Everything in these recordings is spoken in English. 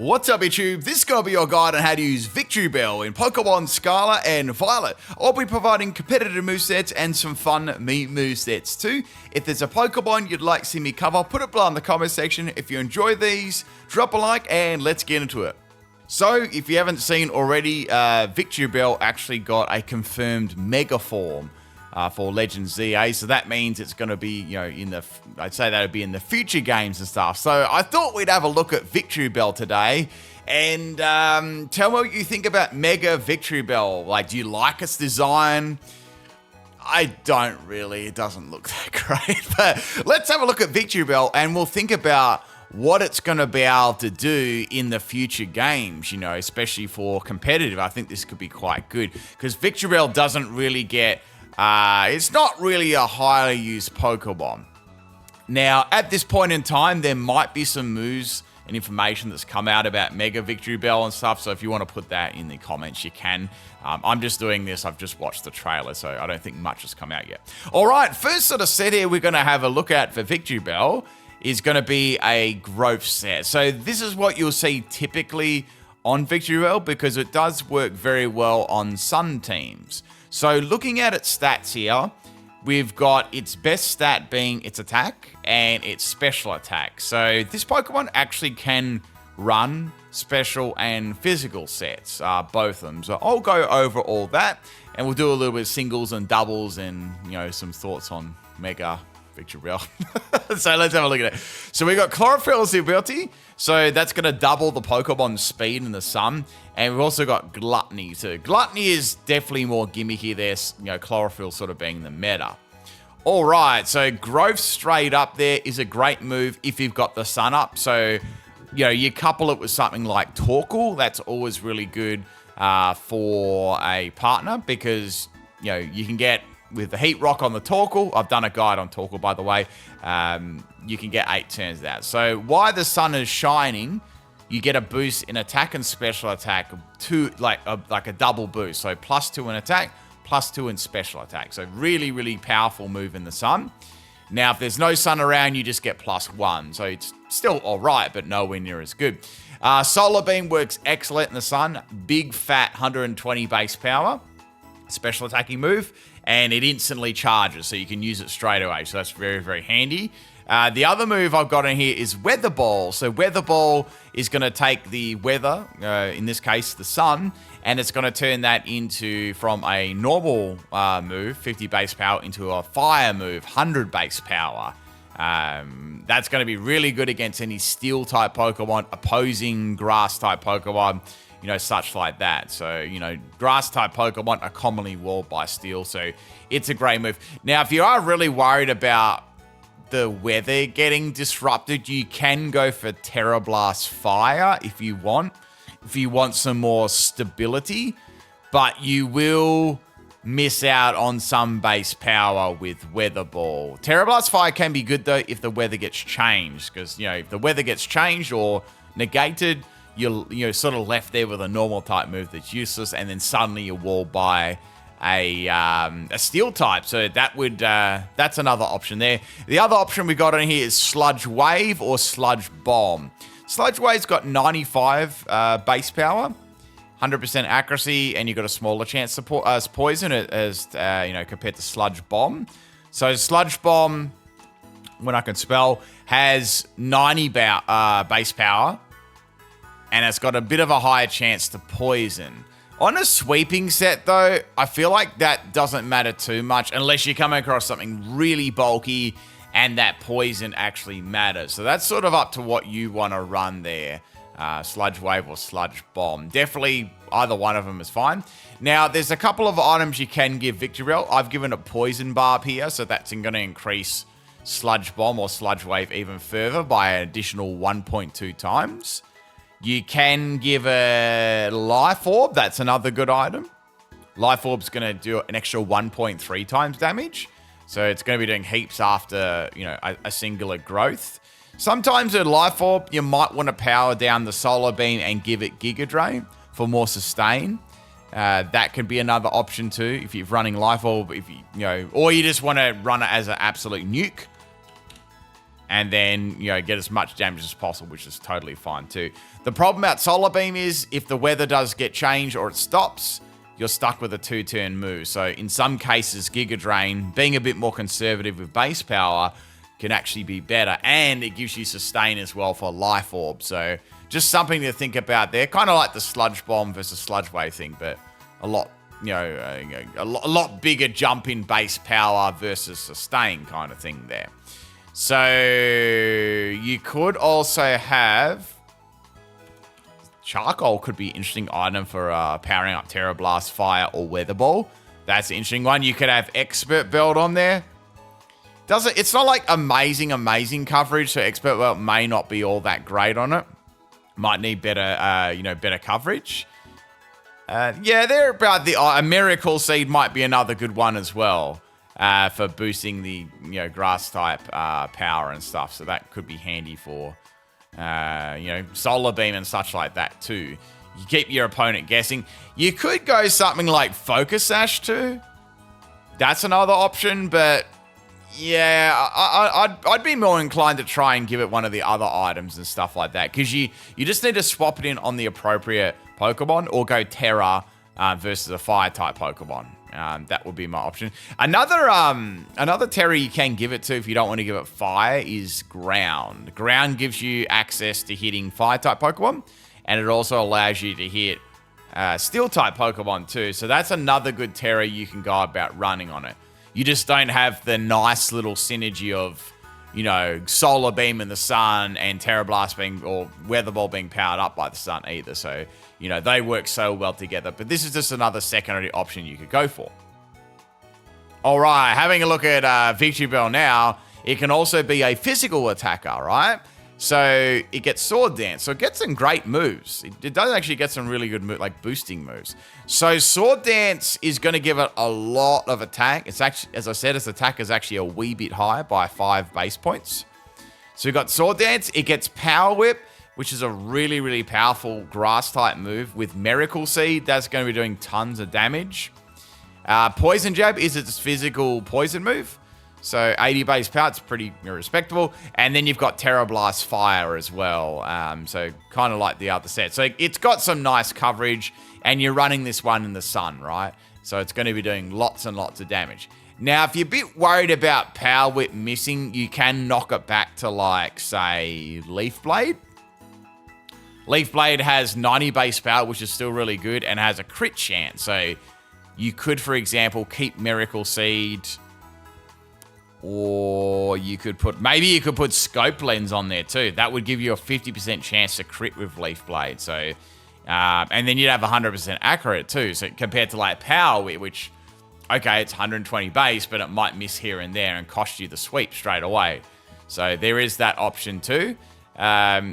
What's up YouTube? This is going to be your guide on how to use Victreebel in Pokemon Scarlet and Violet. I'll be providing competitive movesets and some fun me movesets too. If there's a Pokemon you'd like to see me cover, put it below in the comment section. If you enjoy these, drop a like and let's get into it. So, if you haven't seen already, Victreebel actually got a confirmed Mega Form for Legends ZA, so that means it's going to be, I'd say that would be in the future games and stuff. So I thought we'd have a look at Victreebel today and tell me what you think about Mega Victreebel. Like, do you like its design? I don't really. It doesn't look that great. But let's have a look at Victreebel and we'll think about what it's going to be able to do in the future games, especially for competitive. I think this could be quite good because Victreebel doesn't really get... it's not really a highly used Pokemon. Now, at this point in time, there might be some moves and information that's come out about Mega Victreebel and stuff, so if you want to put that in the comments, you can. I'm just doing this. I've just watched the trailer, so I don't think much has come out yet. All right, first sort of set here we're going to have a look at for Victreebel is going to be a growth set. So this is what you'll see typically on Victreebel because it does work very well on Sun teams. So looking at its stats here, we've got its best stat being its attack and its special attack. So this Pokemon actually can run special and physical sets, both of them. So I'll go over all that and we'll do a little bit of singles and doubles and, some thoughts on Mega Victreebel. So let's have a look at it. So we got Chlorophyll's ability. So that's going to double the Pokemon's speed in the sun. And we've also got Gluttony. So Gluttony is definitely more gimmicky there, Chlorophyll sort of being the meta. All right, so Growth straight up there is a great move if you've got the sun up. So, you couple it with something like Torkoal. That's always really good for a partner because, you can get... with the Heat Rock on the Torkoal, I've done a guide on Torkoal, by the way, you can get 8 turns of that. So while the sun is shining, you get a boost in attack and special attack, like a double boost. So +2 in attack, +2 in special attack. So really, really powerful move in the sun. Now, if there's no sun around, you just get +1. So it's still all right, but nowhere near as good. Solar Beam works excellent in the sun. Big, fat, 120 base power. Special attacking move. And it instantly charges, so you can use it straight away. So that's very, very handy. The other move I've got in here is Weather Ball. So Weather Ball is going to take the weather, in this case the sun, and it's going to turn that from a normal move, 50 base power, into a fire move, 100 base power. That's going to be really good against any steel-type Pokemon, opposing grass-type Pokemon, such like that. So, grass-type Pokemon are commonly walled by steel, so it's a great move. Now, if you are really worried about the weather getting disrupted, you can go for Terra Blast Fire if you want some more stability, but you will miss out on some base power with Weather Ball. Terra Blast Fire can be good, though, if the weather gets changed, because, if the weather gets changed or negated, you're sort of left there with a normal type move that's useless, and then suddenly you're walled by a steel type. So that's another option there. The other option we got on here is Sludge Wave or Sludge Bomb. Sludge Wave's got 95 base power, 100% accuracy, and you've got a smaller chance to poison as compared to Sludge Bomb. So Sludge Bomb, when I can spell, has 90 base power. And it's got a bit of a higher chance to poison. On a sweeping set, though, I feel like that doesn't matter too much unless you come across something really bulky and that poison actually matters. So that's sort of up to what you want to run there. Sludge Wave or Sludge Bomb. Definitely either one of them is fine. Now, there's a couple of items you can give Victreebel. I've given a Poison Barb here, so that's going to increase Sludge Bomb or Sludge Wave even further by an additional 1.2 times. You can give a Life Orb. That's another good item. Life Orb's going to do an extra 1.3 times damage. So it's going to be doing heaps after, a singular growth. Sometimes a Life Orb, you might want to power down the Solar Beam and give it Giga Drain for more sustain. That could be another option too if you're running Life Orb, or you just want to run it as an absolute nuke. and then, you know, get as much damage as possible, which is totally fine too. The problem about Solar Beam is if the weather does get changed or it stops, you're stuck with a 2-turn move. So in some cases, Giga Drain, being a bit more conservative with base power, can actually be better, and it gives you sustain as well for Life Orb. So just something to think about there. Kind of like the Sludge Bomb versus Sludge Wave thing, but a lot, a lot bigger jump in base power versus sustain kind of thing there. So you could also have Charcoal could be an interesting item for powering up Terra Blast, Fire, or Weather Ball. That's an interesting one. You could have Expert Belt on there. It's not like amazing coverage, so Expert Belt may not be all that great on it. Might need better, better coverage. Yeah, they're about a Miracle Seed might be another good one as well. For boosting the grass type power and stuff, so that could be handy for Solar Beam and such like that too. You keep your opponent guessing. You could go something like Focus Sash too. That's another option, but yeah, I'd be more inclined to try and give it one of the other items and stuff like that, because you just need to swap it in on the appropriate Pokemon or go Terra versus a Fire type Pokemon. That would be my option. Another Terra you can give it to if you don't want to give it Fire is Ground. Ground gives you access to hitting Fire-type Pokemon, and it also allows you to hit Steel-type Pokemon too. So that's another good Terra you can go about running on it. You just don't have the nice little synergy of, Solar Beam in the sun and Terra Blast or Weather Ball being powered up by the sun either. So, they work so well together. But this is just another secondary option you could go for. All right, having a look at Victreebel now, it can also be a physical attacker, right? So it gets Sword Dance. So it gets some great moves. It does actually get some really good boosting moves. So Sword Dance is going to give it a lot of attack. It's actually, as I said, its attack is actually a wee bit higher by 5 base points. So we've got Sword Dance. It gets Power Whip, which is a really, really powerful grass type move with Miracle Seed. That's going to be doing tons of damage. Poison Jab is its physical poison move. So 80 base power, it's pretty respectable. And then you've got Terra Blast Fire as well. So kind of like the other set. So it's got some nice coverage, and you're running this one in the sun, right? So it's going to be doing lots and lots of damage. Now, if you're a bit worried about Power Whip missing, you can knock it back to say, Leaf Blade. Leaf Blade has 90 base power, which is still really good, and has a crit chance. So you could, for example, keep Miracle Seed, or you could put Scope Lens on there too. That would give you a 50% chance to crit with Leaf Blade. So, and then you'd have 100% accurate too. So compared to Power Whip, which, okay, it's 120 base, but it might miss here and there and cost you the sweep straight away. So there is that option too.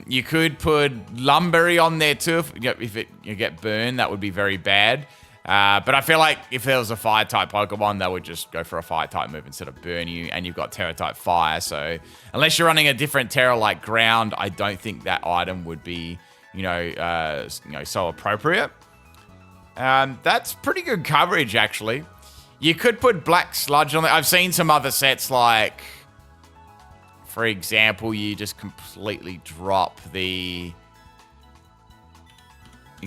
You could put Lumberry on there too. If you get burned, that would be very bad. But I feel like if there was a Fire-type Pokemon, they would just go for a Fire-type move instead of burn you, and you've got Terra-type Fire. So unless you're running a different Terra like Ground, I don't think that item would be, so appropriate. That's pretty good coverage, actually. You could put Black Sludge on there. I've seen some other sets for example, you just completely drop you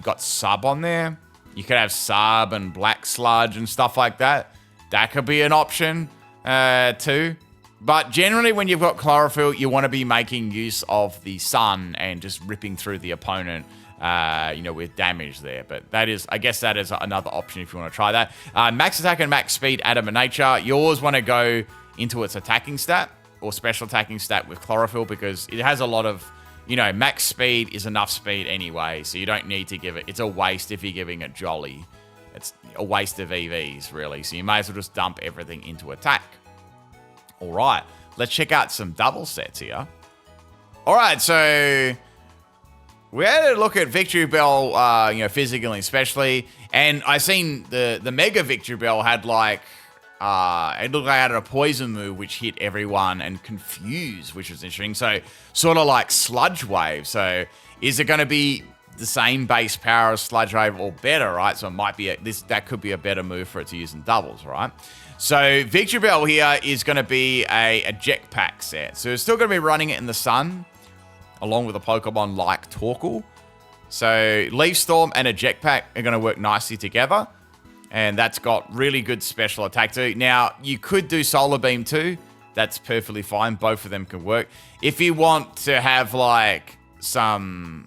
got Sub on there. You could have Sub and Black Sludge and stuff like that. That could be an option too. But generally, when you've got Chlorophyll, you want to be making use of the sun and just ripping through the opponent, with damage there. But I guess that is another option if you want to try that. Max Attack and Max Speed, Adamant Nature. You always want to go into its attacking stat or special attacking stat with Chlorophyll, because it has a lot of, max speed is enough speed anyway, so you don't need to give it. It's a waste if you're giving it Jolly. It's a waste of EVs, really. So you may as well just dump everything into attack. All right, let's check out some double sets here. All right, so we had a look at Victreebel, physically especially, and I seen the Mega Victreebel had it looked like it had a poison move which hit everyone and confuse, which was interesting. So sort of like Sludge Wave. So is it going to be the same base power as Sludge Wave or better, right? So it might be that could be a better move for it to use in doubles, right? So Victreebel here is going to be a jetpack set. So it's still going to be running it in the sun, along with a Pokemon like Torkoal. So Leaf Storm and a jetpack are going to work nicely together. And that's got really good special attack too. Now, you could do Solar Beam too. That's perfectly fine. Both of them can work. If you want to have like some,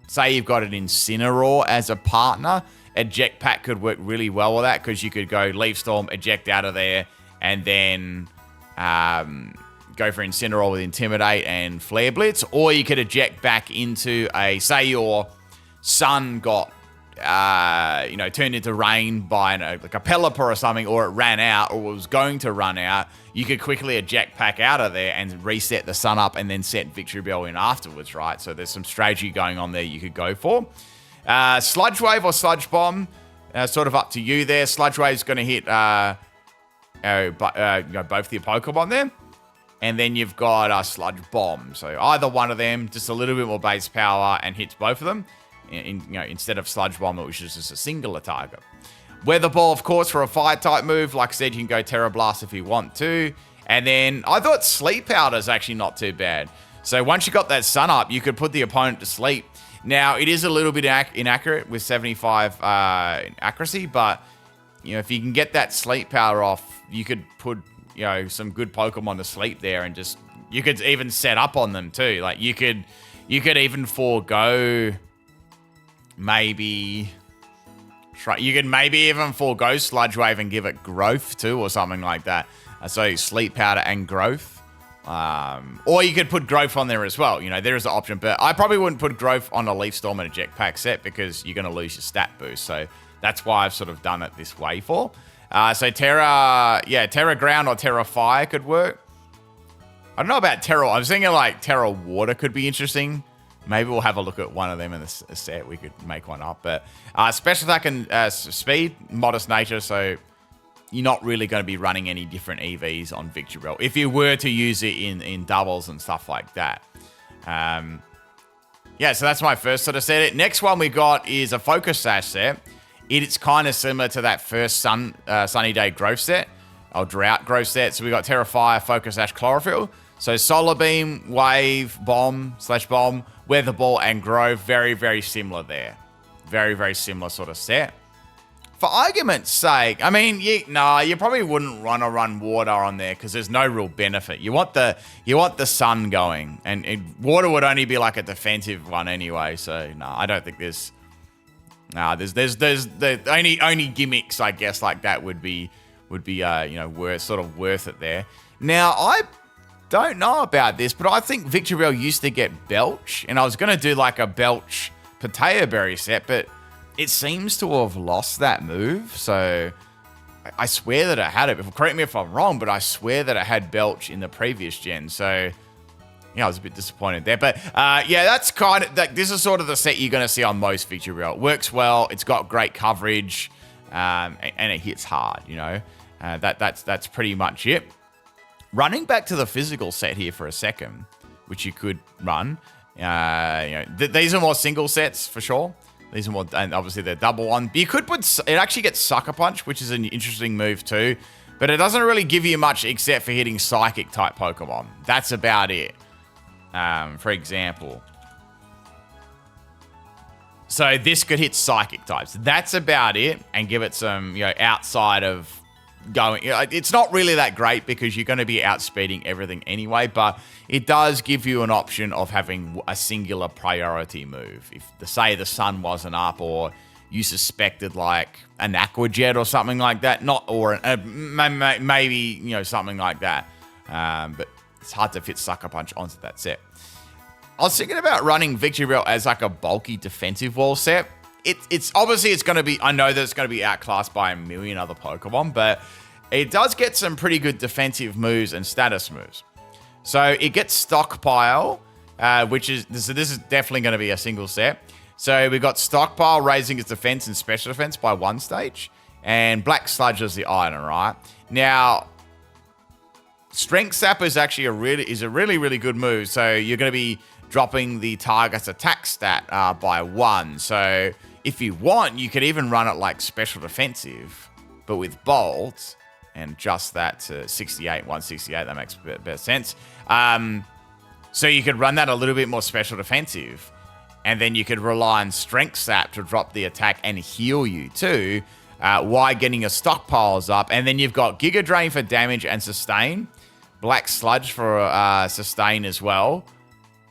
say you've got an Incineroar as a partner, a jetpack could work really well with that because you could go Leaf Storm, eject out of there, and then go for Incineroar with Intimidate and Flare Blitz. Or you could eject back into say your Sun got turned into rain by like a Pelipper or something, or it ran out or was going to run out, you could quickly eject pack out of there and reset the Sun up and then set Victreebel in afterwards, right? So there's some strategy going on there you could go for. Sludge Wave or Sludge Bomb, sort of up to you there. Sludge Wave's going to hit both your Pokemon there. And then you've got Sludge Bomb. So either one of them, just a little bit more base power and hits both of them. Instead of Sludge Bomb, which is just a singular target. Weather Ball, of course, for a fire type move. Like I said, you can go Terra Blast if you want to. And then I thought Sleep Powder is actually not too bad. So once you got that Sun up, you could put the opponent to sleep. Now, it is a little bit inaccurate with 75 accuracy, but if you can get that Sleep Powder off, you could put some good Pokemon to sleep there, and just you could even set up on them too. Like you could even forego. Maybe even forego Sludge Wave and give it Growth too, or something like that. So Sleep Powder and Growth. Or you could put Growth on there as well. There is an option, but I probably wouldn't put Growth on a Leaf Storm and a Jetpack set because you're going to lose your stat boost. So that's why I've sort of done it this way for. So Terra Ground or Terra Fire could work. I don't know about Terra. I was thinking like Terra Water could be interesting. Maybe we'll have a look at one of them in the set. We could make one up. But special attack and speed, modest nature. So you're not really going to be running any different EVs on Victreebel if you were to use it in doubles and stuff like that. So that's my first sort of set. Next one we got is a Focus Sash set. It's kind of similar to that first Sunny Day Growth set, or Drought Growth set. So we got Terra Fire, Focus Sash, Chlorophyll. So Solar Beam, Wave, Bomb, /Bomb, Weather Ball, and Grove. Very, very similar there. Very, very similar sort of set. For argument's sake, I mean, you probably wouldn't want to run Water on there because there's no real benefit. You want the Sun going, and Water would only be like a defensive one anyway. So no, I don't think there's the only gimmicks I guess like that would be worth it there. Now I don't know about this, but I think Victreebel used to get Belch, and I was going to do like a Belch Potato Berry set, but it seems to have lost that move. So I swear that it had it. Correct me if I'm wrong, but I swear that it had Belch in the previous gen. So I was a bit disappointed there. But that's kind of this is sort of the set you're going to see on most Victreebel. It works well. It's got great coverage, and it hits hard. That's pretty much it. Running back to the physical set here for a second, which you could run. These are more single sets for sure. These are more, and obviously they're double one. But you could it actually gets Sucker Punch, which is an interesting move too. But it doesn't really give you much except for hitting Psychic type Pokemon. That's about it. For example. So this could hit Psychic types. That's about it, and give it some, outside of going. It's not really that great because you're going to be outspeeding everything anyway, but it does give you an option of having a singular priority move. If say the Sun wasn't up, or you suspected like an Aqua Jet or something like that, maybe something like that. But it's hard to fit Sucker Punch onto that set. I was thinking about running Victreebel as like a bulky defensive wall set. It's obviously it's going to be. I know that it's going to be outclassed by a million other Pokemon, but it does get some pretty good defensive moves and status moves. So it gets Stockpile, which is this is definitely going to be a single set. So we got Stockpile raising its defense and special defense by 1 stage, and Black Sludge is the item, right? Now, Strength Sap is actually a really good move. So you're going to be dropping the target's attack stat by 1. So if you want, you could even run it like special defensive, but with bolt, and adjust that to 68, 168. That makes a bit better sense. So you could run that a little bit more special defensive, and then you could rely on strength sap to drop the attack and heal you too, while getting your stockpiles up. And then you've got Giga Drain for damage and sustain, Black Sludge for sustain as well.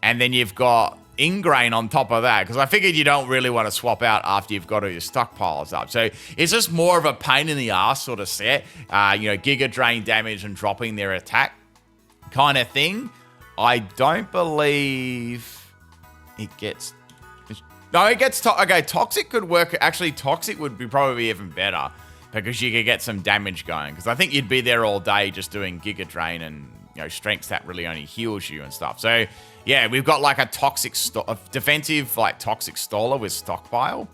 And then you've got Ingrain on top of that, because I figured you don't really want to swap out after you've got all your stockpiles up. So it's just more of a pain in the ass sort of set. Giga Drain damage and dropping their attack kind of thing. I don't believe it gets... No, it gets... Okay, Toxic could work. Actually, Toxic would be probably even better, because you could get some damage going. Because I think you'd be there all day just doing Giga Drain, and strength stat really only heals you and stuff. So yeah, we've got like a toxic defensive, like toxic staller with stockpile.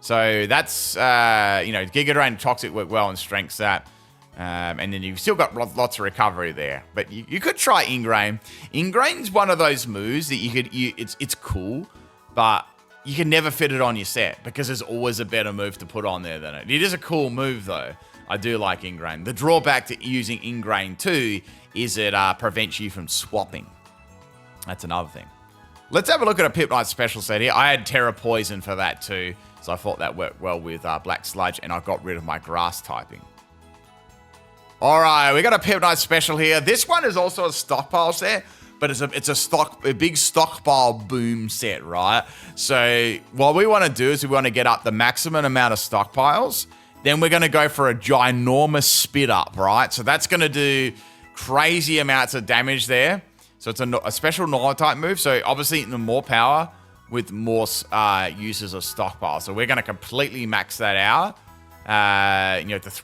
So that's Giga Drain and Toxic work well in strength stat. And then you've still got lots of recovery there. But you could try Ingrain. Ingrain's one of those moves that it's cool, but you can never fit it on your set, because there's always a better move to put on there than it. It is a cool move though. I do like Ingrain. The drawback to using Ingrain too is it prevents you from swapping. That's another thing. Let's have a look at a PIMPNITE special set here. I had Terra Poison for that too, so I thought that worked well with Black Sludge, and I got rid of my grass typing. All right, we got a PIMPNITE special here. This one is also a stockpile set, but it's a big stockpile boom set, right? So what we want to do is we want to get up the maximum amount of stockpiles. Then we're going to go for a ginormous spit up, right? So that's going to do crazy amounts of damage there. So it's a special Nova type move. So obviously the more power with more uses of stockpile. So we're going to completely max that out,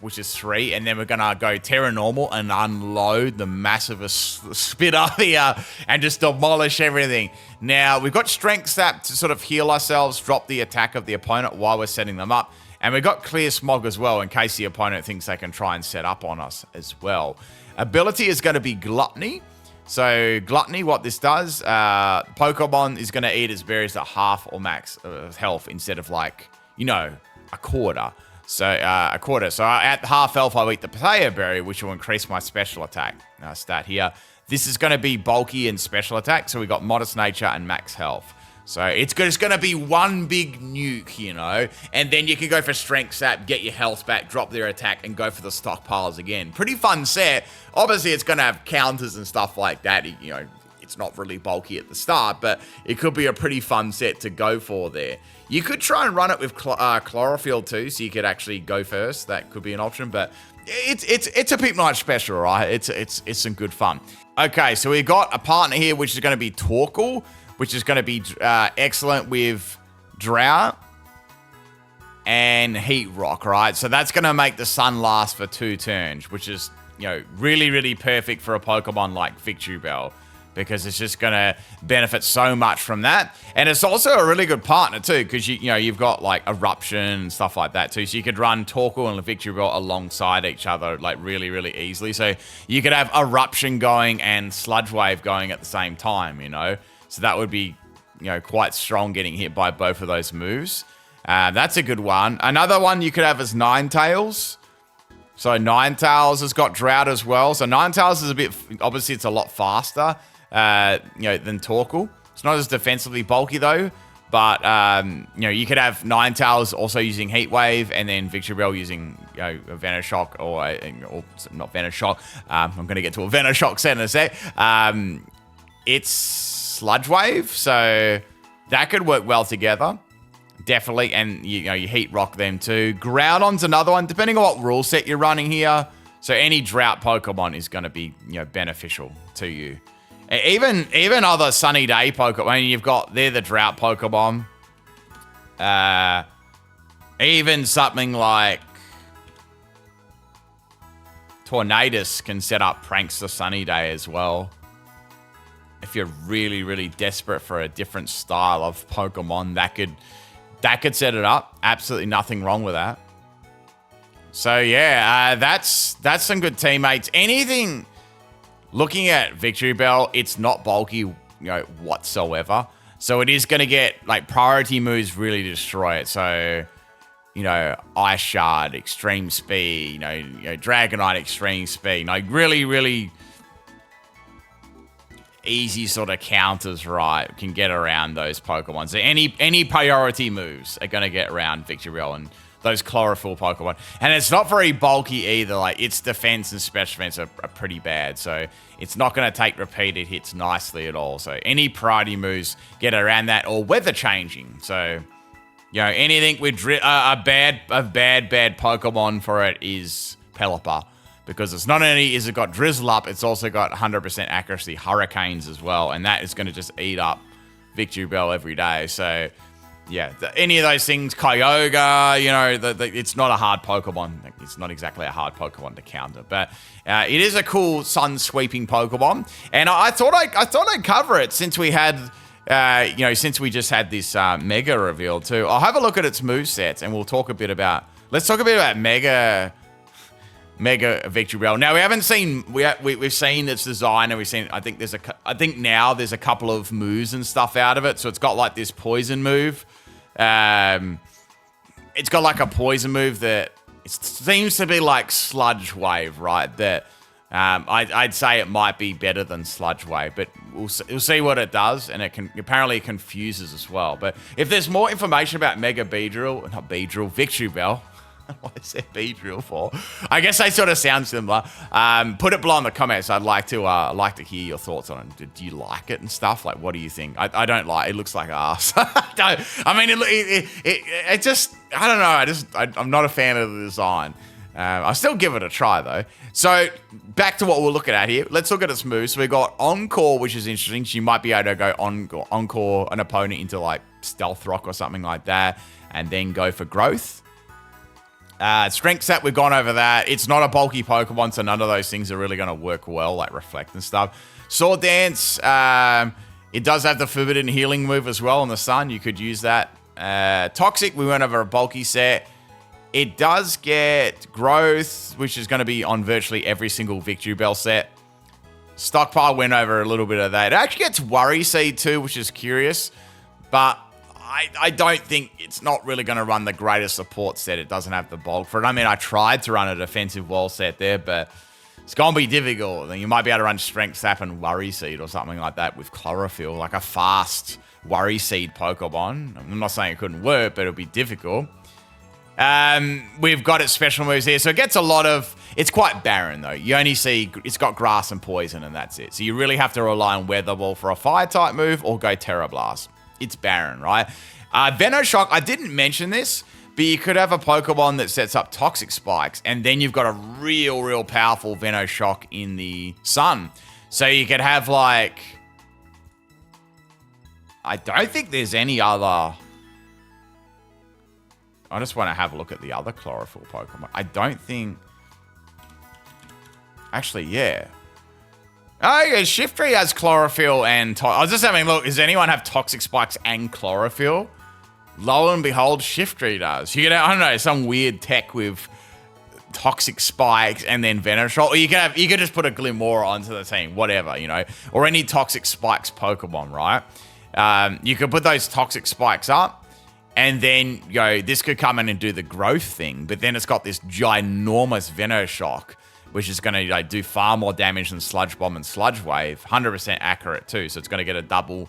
which is 3. And then we're going to go Terra Normal and unload the massive spit up here and just demolish everything. Now, we've got Strength Sap to sort of heal ourselves, drop the attack of the opponent while we're setting them up. And we've got Clear Smog as well, in case the opponent thinks they can try and set up on us as well. Ability is going to be Gluttony. So Gluttony, what this does, Pokemon is going to eat its berries at half or max of health instead of a quarter. So a quarter. So at half health, I'll eat the potato berry, which will increase my special attack stat here. This is going to be bulky and special attack. So we got Modest Nature and max health. So it's going to be one big nuke, and then you can go for Strength Sap, get your health back, drop their attack, and go for the stockpiles again. Pretty fun set. Obviously, it's going to have counters and stuff like that. It's not really bulky at the start, but it could be a pretty fun set to go for there. You could try and run it with Chlorophyll too, so you could actually go first. That could be an option, but it's a PIMPNITE special, right? It's some good fun. Okay, so we got a partner here, which is going to be Torkoal, which is going to be excellent with Drought and Heat Rock, right? So that's going to make the sun last for 2 turns, which is, really, really perfect for a Pokemon like Victreebel, because it's just going to benefit so much from that. And it's also a really good partner too, because you've got like Eruption and stuff like that too. So you could run Torkoal and Victreebel alongside each other like really, really easily. So you could have Eruption going and Sludge Wave going at the same time, So that would be, quite strong getting hit by both of those moves. That's a good one. Another one you could have is Ninetales. So Ninetales has got Drought as well. So Ninetales is obviously it's a lot faster, than Torkoal. It's not as defensively bulky though, but, you could have Ninetales also using Heat Wave, and then Victreebel using, Venoshock or not Venoshock. I'm going to get to a Venoshock set in a sec. It's Sludge Wave, so that could work well together, definitely. And you Heat Rock them too. Groudon's another one, depending on what rule set you're running here. So any Drought Pokemon is going to be beneficial to you. Even other Sunny Day Pokemon. They're the Drought Pokemon. Even something like Tornadus can set up Prankster Sunny Day as well. If you're really, really desperate for a different style of Pokemon, that could set it up. Absolutely nothing wrong with that. So yeah, that's some good teammates. Anything, looking at Victreebel, it's not bulky, whatsoever. So it is going to get, like, priority moves really destroy it. So, Ice Shard, Extreme Speed, Dragonite, Extreme Speed. Like, really, really easy sort of counters, right, can get around those Pokemon. So any priority moves are going to get around Victreebel and those Chlorophyll Pokemon. And it's not very bulky either. Like, its defense and special defense are pretty bad. So it's not going to take repeated hits nicely at all. So any priority moves get around that, or weather changing. So, anything with a bad Pokemon for it is Pelipper. Because it's not only is it got Drizzle Up, it's also got 100% accuracy Hurricanes as well. And that is going to just eat up Victreebel every day. So, yeah, any of those things, Kyogre, it's not a hard Pokemon. It's not exactly a hard Pokemon to counter. But it is a cool sun-sweeping Pokemon. And I thought I'd cover it since we had... since we just had this Mega reveal too. I'll have a look at its movesets and we'll talk a bit about... Let's talk a bit about Mega Victreebel. Now we haven't seen... We've seen its design and we've seen... I think now there's a couple of moves and stuff out of it. So it's got like this poison move. It's got like a poison move that... It seems to be like Sludge Wave, right? That... I'd say it might be better than Sludge Wave, but we'll see what it does, and it apparently confuses as well. But if there's more information about Victreebel, what is that Beedrill for? I guess they sort of sound similar. Put it below in the comments. I'd like to hear your thoughts on it. Do you like it and stuff? Like, what do you think? I don't like it. It looks like ass. It just, I don't know. I'm not a fan of the design. I'll still give it a try, though. So, back to what we're looking at here. Let's look at its moves. So, we got Encore, which is interesting. So, you might be able to go Encore an opponent into, like, Stealth Rock or something like that, and then go for Growth. Strength Set, we've gone over that. It's not a bulky Pokemon, so none of those things are really going to work well, like Reflect and stuff. Sword Dance, it does have the Forbidden Healing move as well on the Sun. You could use that. Toxic, we went over a bulky set. It does get Growth, which is going to be on virtually every single Victreebel set. Stockpile went over a little bit of that. It actually gets Worry Seed too, which is curious. But I don't think it's not really going to run the greatest support set. It doesn't have the bulk for it. I mean, I tried to run a defensive wall set there, but it's going to be difficult. Then you might be able to run Strength Sap and Worry Seed or something like that with Chlorophyll, like a fast Worry Seed Pokemon. I'm not saying it couldn't work, but it'll be difficult. We've got its special moves here. So it gets a lot of... It's quite barren, though. You only see... It's got Grass and Poison, and that's it. So you really have to rely on Weather Ball for a Fire-type move or go Terra Blast. It's barren, right? Venoshock, I didn't mention this, but you could have a Pokemon that sets up Toxic Spikes, and then you've got a real powerful Venoshock in the Sun. So you could have, like... I don't think there's any other... I just want to have a look at the other Chlorophyll Pokemon. I don't think... Actually, yeah. Oh, yeah, Shiftry has Chlorophyll and... I was just having a look. Does anyone have Toxic Spikes and Chlorophyll? Lo and behold, Shiftry does. You could have, I don't know, some weird tech with Toxic Spikes and then Venoshock. Or you could just put a Glimmora onto the team. Whatever, Or any Toxic Spikes Pokemon, right? You could put those Toxic Spikes up. And then, this could come in and do the growth thing. But then it's got this ginormous Venoshock, which is going to do far more damage than Sludge Bomb and Sludge Wave. 100% accurate, too. So it's going to get a double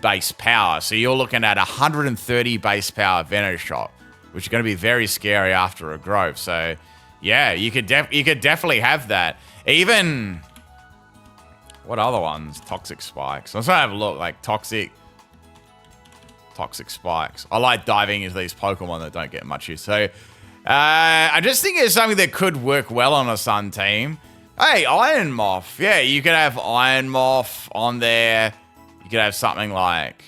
base power. So you're looking at 130 base power Venoshock, which is going to be very scary after a growth. So, yeah, you could definitely have that. Even... What other ones? Toxic Spikes. Let's have a look. Like, Toxic Spikes. I like diving into these Pokemon that don't get much use. So, I just think it's something that could work well on a Sun team. Hey, Iron Moth. Yeah, you could have Iron Moth on there. You could have something like...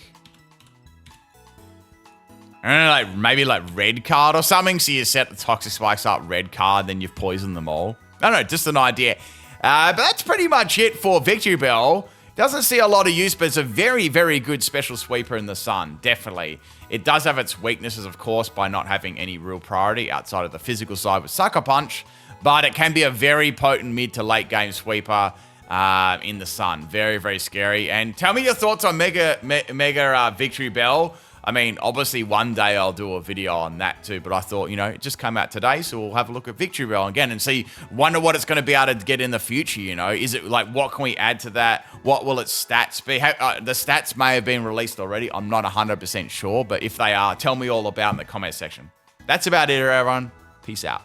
I don't know, like maybe like Red Card or something. So you set the Toxic Spikes up, Red Card, then you've poisoned them all. I don't know, just an idea. But that's pretty much it for Victreebel. Doesn't see a lot of use, but it's a very, very good special sweeper in the Sun, definitely. It does have its weaknesses, of course, by not having any real priority outside of the physical side with Sucker Punch, but it can be a very potent mid to late game sweeper. in the sun. Very, very scary. And tell me your thoughts on Mega Victreebel. I mean, obviously one day I'll do a video on that too, but I thought, you know, it just came out today, so we'll have a look at Victreebel again and see, wonder what it's going to be able to get in the future, you know? Is it like, what can we add to that? What will its stats be? The stats may have been released already. I'm not 100% sure, but if they are, tell me all about it in the comment section. That's about it, everyone. Peace out.